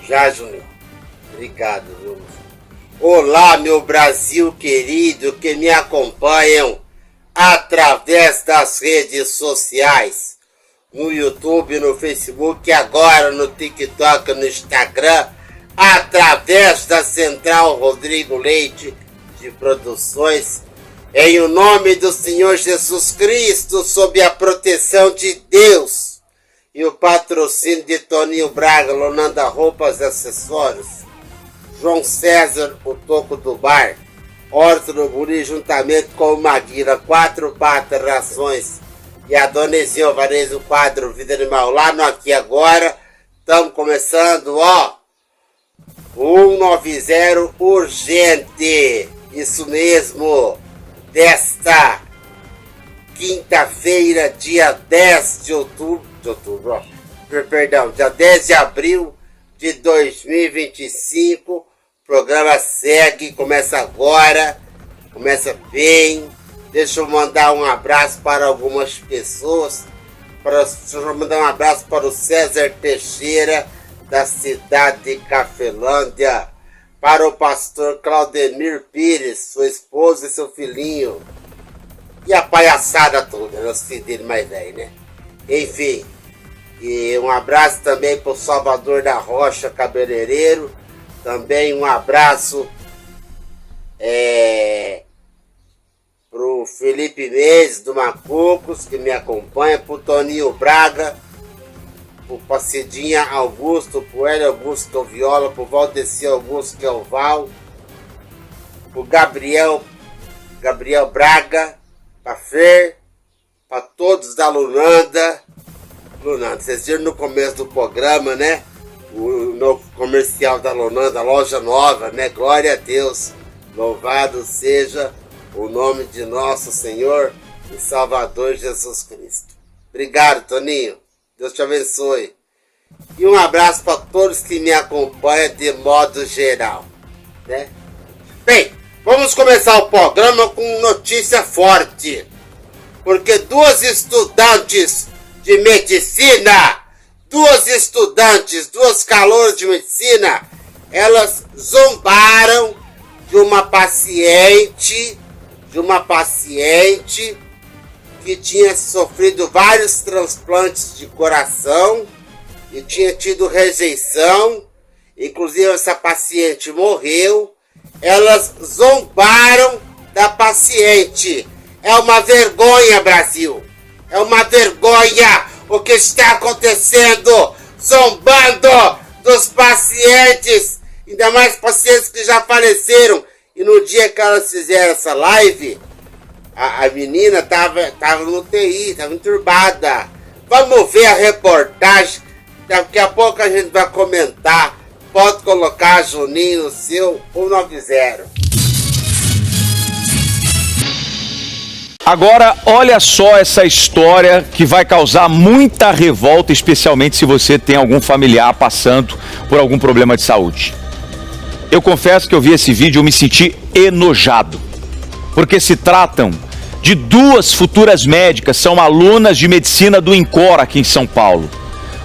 Já, Juninho. Obrigado, viu? Olá, meu Brasil querido, que me acompanham através das redes sociais, no YouTube, no Facebook, agora no TikTok, no Instagram, através da Central Rodrigo Leite de Produções, em o nome do Senhor Jesus Cristo, sob a proteção de Deus e o patrocínio de Toninho Braga, Lonanda Roupas e Acessórios, João César, o Toco do Bar, Horto do Guri, juntamente com o Maguila, 4 Patas Rações e a Dona Ezinha Alvarez, o quadro Vida Animal, lá no Aqui Agora. Estamos começando, ó, 190 urgente, isso mesmo, desta quinta-feira, dia 10 de outubro, dia 10 de abril de 2025, o programa segue, começa agora, começa bem. Deixa eu mandar um abraço para algumas pessoas, deixa eu mandar um abraço para o César Teixeira, da cidade de Cafelândia, para o pastor Claudemir Pires, sua esposa e seu filhinho, e a palhaçada toda, os filhos dele mais velho, né? Enfim, e um abraço também para o Salvador da Rocha, cabeleireiro. Também um abraço para o Felipe Mendes do Macucos, que me acompanha, para o Toninho Braga, para o Pacidinha Augusto, para o Hélio Augusto, que é o Viola, para o Valdeci Augusto, que é o Val, para o Gabriel Braga, para a Fer, para todos da Lunanda, vocês viram no começo do programa, né? O novo comercial da Lunanda, loja nova, né? Glória a Deus, louvado seja o nome de nosso Senhor e Salvador Jesus Cristo. Obrigado, Toninho, Deus te abençoe. E um abraço para todos que me acompanham de modo geral, né? Bem, vamos começar o programa com notícia forte, porque duas estudantes de medicina, duas calouras de medicina, elas zombaram de uma paciente que tinha sofrido vários transplantes de coração e tinha tido rejeição, inclusive essa paciente morreu. Elas zombaram da paciente. É uma vergonha, Brasil. É uma vergonha o que está acontecendo, zombando dos pacientes, ainda mais pacientes que já faleceram. E no dia que elas fizeram essa live, a menina tava no UTI, estava enturbada. Vamos ver a reportagem, daqui a pouco a gente vai comentar. Pode colocar, Juninho, no seu 190. Agora, olha só essa história que vai causar muita revolta, especialmente se você tem algum familiar passando por algum problema de saúde. Eu confesso que eu vi esse vídeo e eu me senti enojado, porque se tratam de duas futuras médicas, são alunas de medicina do INCOR aqui em São Paulo.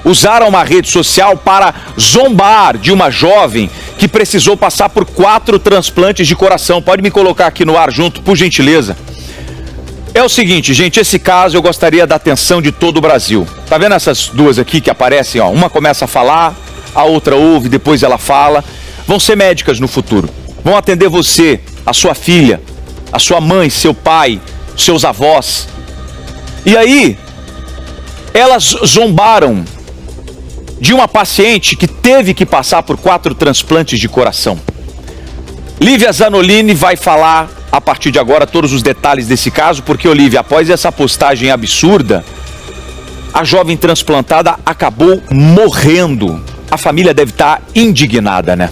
Usaram uma rede social para zombar de uma jovem que precisou passar por 4 transplantes de coração. Pode me colocar aqui no ar junto, por gentileza. É o seguinte, gente, esse caso eu gostaria da atenção de todo o Brasil. Tá vendo essas duas aqui que aparecem, ó? Uma começa a falar, a outra ouve, depois ela fala. Vão ser médicas no futuro. Vão atender você, a sua filha, a sua mãe, seu pai, seus avós. E aí, elas zombaram de uma paciente que teve que passar por 4 transplantes de coração. Lívia Zanolini vai falar a partir de agora todos os detalhes desse caso, porque, Olívia, após essa postagem absurda, a jovem transplantada acabou morrendo. A família deve estar indignada, né?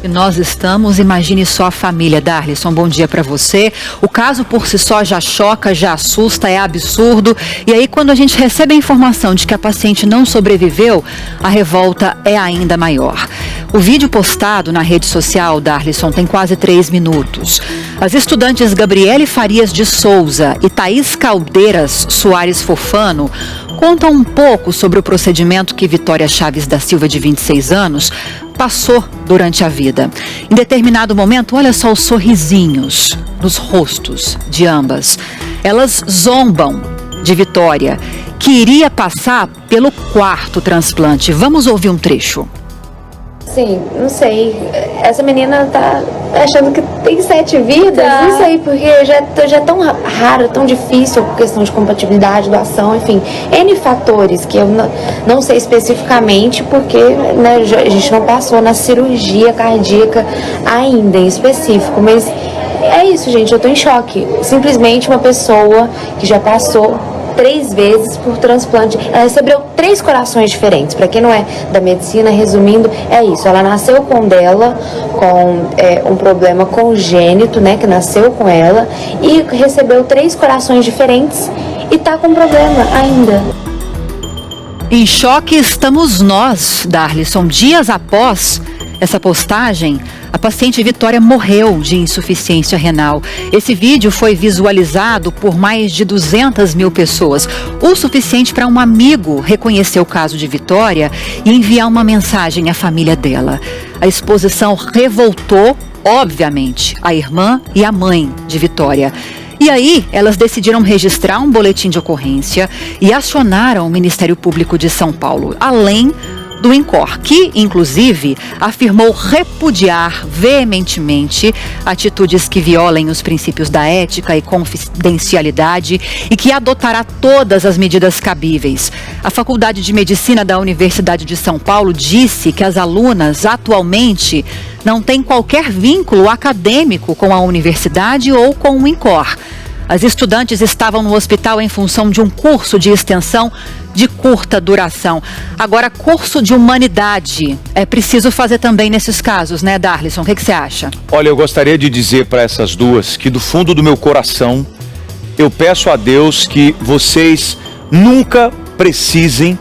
E nós estamos, imagine só a família. Darlison, bom dia para você. O caso por si só já choca, já assusta, é absurdo. E aí quando a gente recebe a informação de que a paciente não sobreviveu, a revolta é ainda maior. O vídeo postado na rede social, Darlison, tem quase 3 minutos. As estudantes Gabriele Farias de Souza e Thaís Caldeiras Soares Fofano contam um pouco sobre o procedimento que Vitória Chaves da Silva, de 26 anos, passou durante a vida. Em determinado momento, olha só os sorrisinhos nos rostos de ambas. Elas zombam de Vitória, que iria passar pelo 4º transplante. Vamos ouvir um trecho. Sim, não sei. Essa menina tá achando que tem 7 vidas. Não sei, porque já é tão raro, tão difícil a questão de compatibilidade, doação, enfim, N fatores que eu não sei especificamente, porque né, a gente não passou na cirurgia cardíaca ainda em específico, mas é isso, gente, eu tô em choque. Simplesmente uma pessoa que já passou 3 vezes por transplante. Ela recebeu 3 corações diferentes. Para quem não é da medicina, resumindo, é isso. Ela nasceu com um problema congênito, né, que nasceu com ela, e recebeu 3 corações diferentes e tá com problema ainda. Em choque estamos nós, Darlisson. Dias após essa postagem, a paciente Vitória morreu de insuficiência renal. Esse vídeo foi visualizado por mais de 200 mil pessoas, o suficiente para um amigo reconhecer o caso de Vitória e enviar uma mensagem à família dela. A exposição revoltou, obviamente, a irmã e a mãe de Vitória. E aí, elas decidiram registrar um boletim de ocorrência e acionaram o Ministério Público de São Paulo, além do INCOR, que, inclusive, afirmou repudiar veementemente atitudes que violem os princípios da ética e confidencialidade e que adotará todas as medidas cabíveis. A Faculdade de Medicina da Universidade de São Paulo disse que as alunas, atualmente, não têm qualquer vínculo acadêmico com a universidade ou com o INCOR. As estudantes estavam no hospital em função de um curso de extensão de curta duração. Agora, curso de humanidade é preciso fazer também nesses casos, né, Darlisson? O que você acha? Olha, eu gostaria de dizer para essas duas que do fundo do meu coração eu peço a Deus que vocês nunca precisem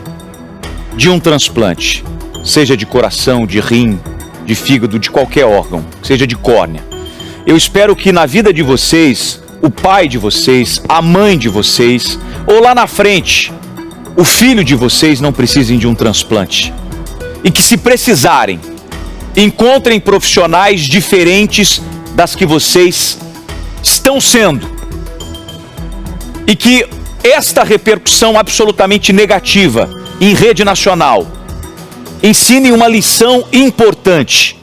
de um transplante, seja de coração, de rim, de fígado, de qualquer órgão, seja de córnea. Eu espero que na vida de vocês, o pai de vocês, a mãe de vocês, ou lá na frente, o filho de vocês não precisem de um transplante. E que, se precisarem, encontrem profissionais diferentes das que vocês estão sendo. E que esta repercussão absolutamente negativa em rede nacional ensine uma lição importante,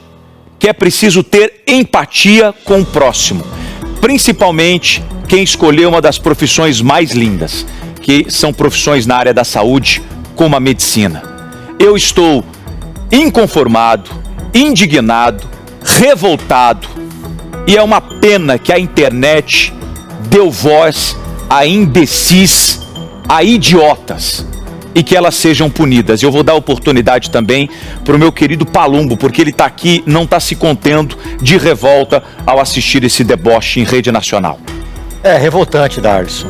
que é preciso ter empatia com o próximo. Principalmente quem escolheu uma das profissões mais lindas, que são profissões na área da saúde, como a medicina. Eu estou inconformado, indignado, revoltado, e é uma pena que a internet deu voz a imbecis, a idiotas, e que elas sejam punidas. Eu vou dar oportunidade também para o meu querido Palumbo, porque ele está aqui, não está se contendo de revolta ao assistir esse deboche em rede nacional. É revoltante, Darlisson.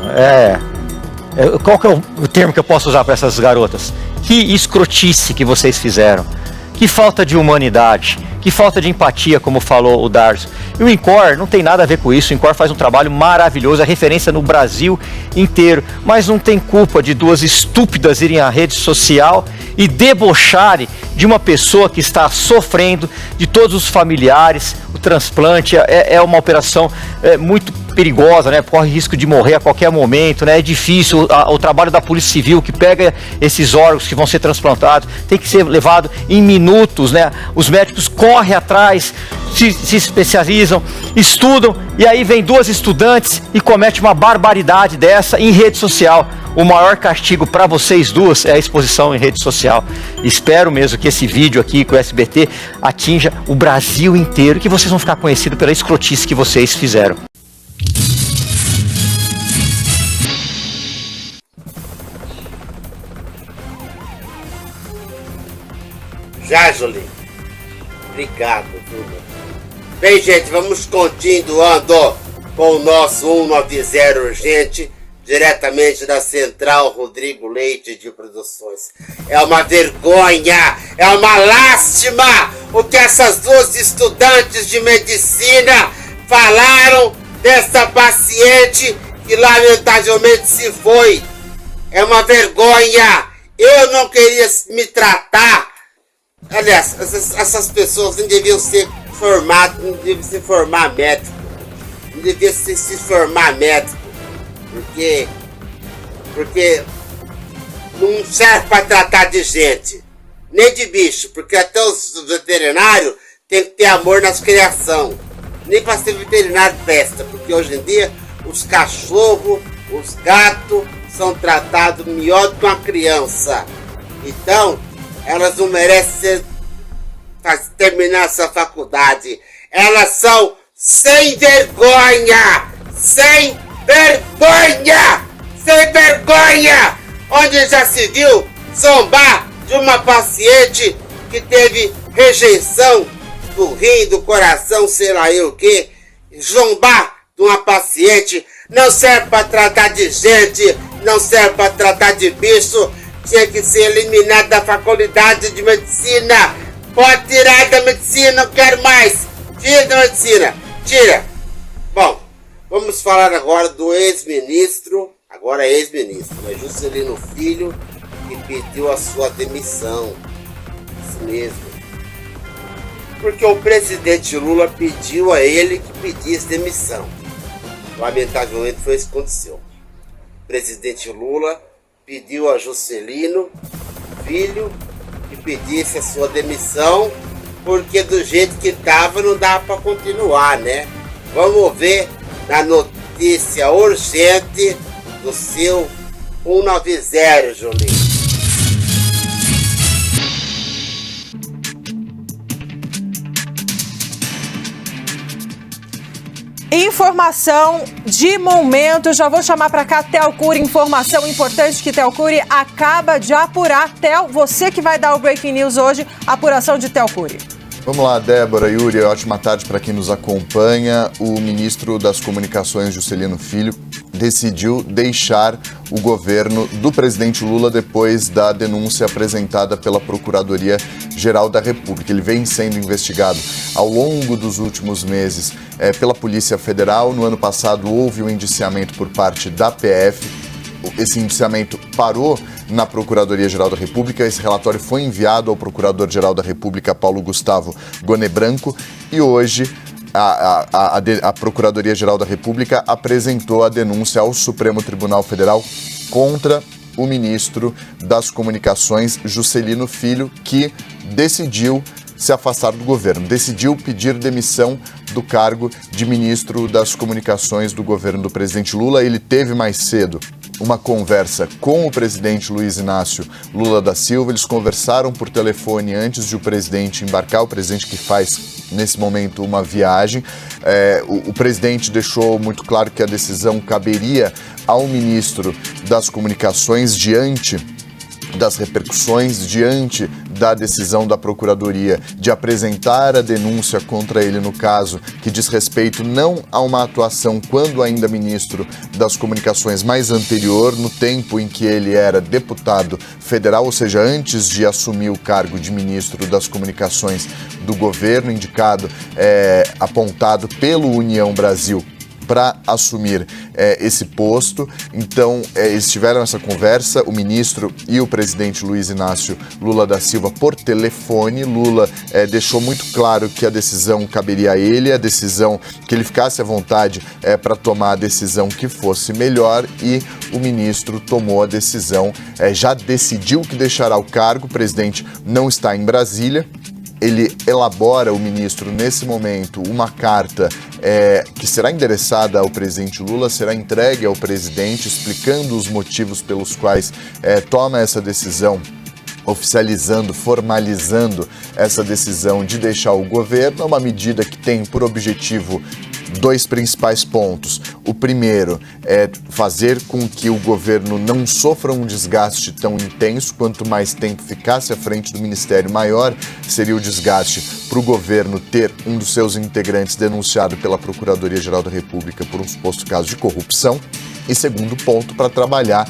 Qual que é o termo que eu posso usar para essas garotas? Que escrotice que vocês fizeram. Que falta de humanidade. Que falta de empatia, como falou o Darlisson. E o INCOR não tem nada a ver com isso. O INCOR faz um trabalho maravilhoso, é referência no Brasil inteiro. Mas não tem culpa de 2 estúpidas irem à rede social e debocharem de uma pessoa que está sofrendo, de todos os familiares. O transplante é uma operação muito perigosa, né? Corre risco de morrer a qualquer momento, né? É difícil. O trabalho da Polícia Civil, que pega esses órgãos que vão ser transplantados, tem que ser levado em minutos, né? Os médicos correm atrás, se especializam, estudam, e aí vem 2 estudantes e comete uma barbaridade dessa em rede social. O maior castigo para vocês duas é a exposição em rede social. Espero mesmo que esse vídeo aqui com o SBT atinja o Brasil inteiro, que vocês vão ficar conhecidos pela escrotice que vocês fizeram. Já, Julinho. Obrigado, viu? Bem, gente, vamos continuando com o nosso 190 urgente, diretamente da Central Rodrigo Leite de Produções. É uma vergonha, é uma lástima o que essas 2 estudantes de medicina falaram dessa paciente que lamentavelmente se foi. É uma vergonha. Eu não queria me tratar Aliás, essas pessoas não deviam ser formadas, não deviam se formar médico. Não deviam se formar médico. Porque não serve para tratar de gente, nem de bicho, porque até os veterinários têm que ter amor nas criações. Nem para ser veterinário presta, porque hoje em dia os cachorros, os gatos são tratados melhor do que uma criança. Então, elas não merecem terminar essa faculdade. Elas são sem vergonha! Sem vergonha! Sem vergonha! Onde já se viu zombar de uma paciente que teve rejeição do rim, do coração, sei lá eu o que. Zombar de uma paciente não serve para tratar de gente, não serve para tratar de bicho. Tinha que ser eliminado da faculdade de medicina. Pode tirar da medicina, não quero mais. Tira da medicina, tira. Bom, vamos falar agora do ex-ministro, agora é ex-ministro, mas Juscelino Filho, que pediu a sua demissão. Isso mesmo. Porque o presidente Lula pediu a ele que pedisse demissão. Lamentavelmente foi isso que aconteceu. O presidente Lula pediu a Juscelino Filho que pedisse a sua demissão, porque do jeito que estava não dava para continuar, né? Vamos ver na notícia urgente do seu 190, Julinho. Informação de momento, já vou chamar para cá Theo Cury, informação importante que Theo Cury acaba de apurar. Theo, você que vai dar o Breaking News hoje, apuração de Theo Cury. Vamos lá, Débora, Yuri, ótima tarde para quem nos acompanha. O ministro das Comunicações, Juscelino Filho, decidiu deixar o governo do presidente Lula depois da denúncia apresentada pela Procuradoria-Geral da República. Ele vem sendo investigado ao longo dos últimos meses pela Polícia Federal. No ano passado houve um indiciamento por parte da PF. Esse indiciamento parou na Procuradoria-Geral da República. Esse relatório foi enviado ao Procurador-Geral da República, Paulo Gustavo Gone Branco, e hoje a Procuradoria-Geral da República apresentou a denúncia ao Supremo Tribunal Federal contra o ministro das Comunicações, Juscelino Filho, que decidiu se afastar do governo, decidiu pedir demissão do cargo de ministro das Comunicações do governo do presidente Lula. Ele teve mais cedo uma conversa com o presidente Luiz Inácio Lula da Silva. Eles conversaram por telefone antes de o presidente embarcar, o presidente que faz, nesse momento, uma viagem. O presidente deixou muito claro que a decisão caberia ao ministro das Comunicações diante das repercussões, diante da decisão da Procuradoria de apresentar a denúncia contra ele no caso que diz respeito não a uma atuação quando ainda ministro das Comunicações mais anterior, no tempo em que ele era deputado federal, ou seja, antes de assumir o cargo de ministro das Comunicações do governo, indicado, apontado pelo União Brasil para assumir esse posto. Então, eles tiveram essa conversa, o ministro e o presidente Luiz Inácio Lula da Silva, por telefone. Lula deixou muito claro que a decisão caberia a ele, a decisão que ele ficasse à vontade para tomar a decisão que fosse melhor, e o ministro tomou a decisão, já decidiu que deixará o cargo. O presidente não está em Brasília. Ele elabora, o ministro, nesse momento, uma carta que será endereçada ao presidente Lula, será entregue ao presidente, explicando os motivos pelos quais toma essa decisão, oficializando, formalizando essa decisão de deixar o governo. É uma medida que tem por objetivo dois principais pontos. O primeiro é fazer com que o governo não sofra um desgaste tão intenso. Quanto mais tempo ficasse à frente do ministério, maior seria o desgaste para o governo ter um dos seus integrantes denunciado pela Procuradoria-Geral da República por um suposto caso de corrupção. E segundo ponto, para trabalhar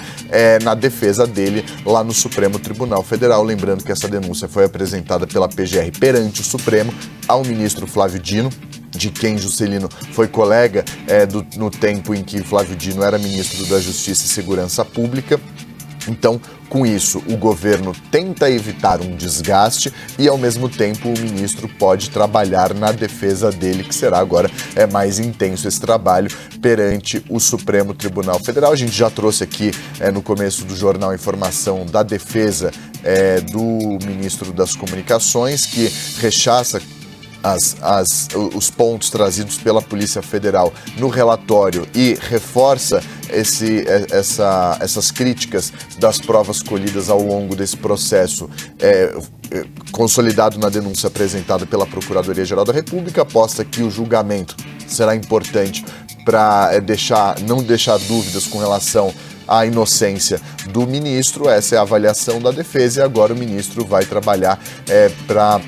na defesa dele lá no Supremo Tribunal Federal. Lembrando que essa denúncia foi apresentada pela PGR perante o Supremo ao ministro Flávio Dino, de quem Juscelino foi colega no tempo em que Flávio Dino era ministro da Justiça e Segurança Pública. Então, com isso, o governo tenta evitar um desgaste e, ao mesmo tempo, o ministro pode trabalhar na defesa dele, que será agora mais intenso esse trabalho perante o Supremo Tribunal Federal. A gente já trouxe aqui no começo do jornal a informação da defesa do ministro das Comunicações, que rechaça os pontos trazidos pela Polícia Federal no relatório e reforça essas críticas das provas colhidas ao longo desse processo, consolidado na denúncia apresentada pela Procuradoria-Geral da República, aposta que o julgamento será importante para não deixar dúvidas com relação à inocência do ministro. Essa é a avaliação da defesa e agora o ministro vai trabalhar para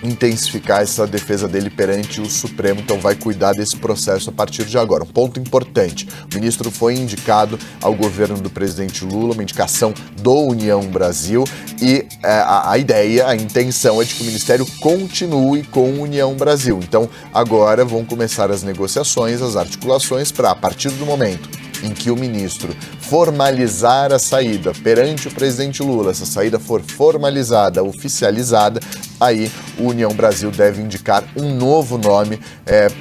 intensificar essa defesa dele perante o Supremo, então vai cuidar desse processo a partir de agora. Um ponto importante, o ministro foi indicado ao governo do presidente Lula, uma indicação do União Brasil, e a ideia, a intenção é de que o ministério continue com o União Brasil. Então agora vão começar as negociações, as articulações para, a partir do momento em que o ministro formalizar a saída perante o presidente Lula, essa saída for formalizada, oficializada, aí o União Brasil deve indicar um novo nome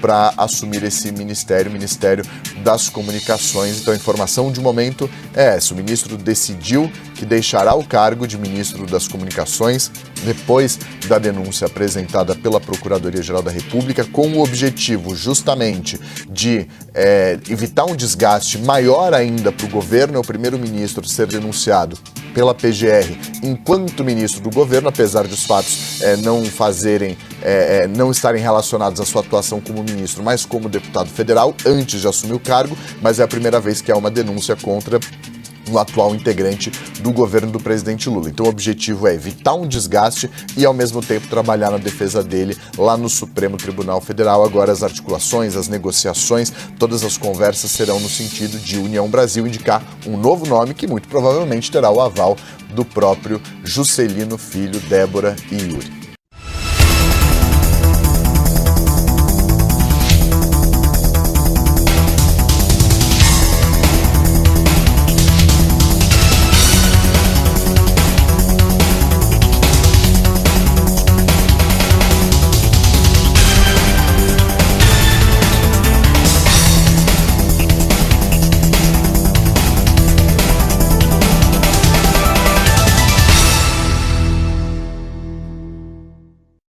para assumir esse ministério, o Ministério das Comunicações. Então a informação de momento é essa: o ministro decidiu que deixará o cargo de ministro das Comunicações depois da denúncia apresentada pela Procuradoria-Geral da República, com o objetivo justamente de evitar um desgaste maior ainda para o governo. É o primeiro-ministro ser denunciado pela PGR enquanto ministro do governo, apesar de os fatos não estarem relacionados à sua atuação como ministro, mas como deputado federal antes de assumir o cargo, mas é a primeira vez que há uma denúncia contra um atual integrante do governo do presidente Lula. Então o objetivo é evitar um desgaste e, ao mesmo tempo, trabalhar na defesa dele lá no Supremo Tribunal Federal. Agora as articulações, as negociações, todas as conversas serão no sentido de União Brasil indicar um novo nome que muito provavelmente terá o aval do próprio Juscelino Filho, Débora e Yuri.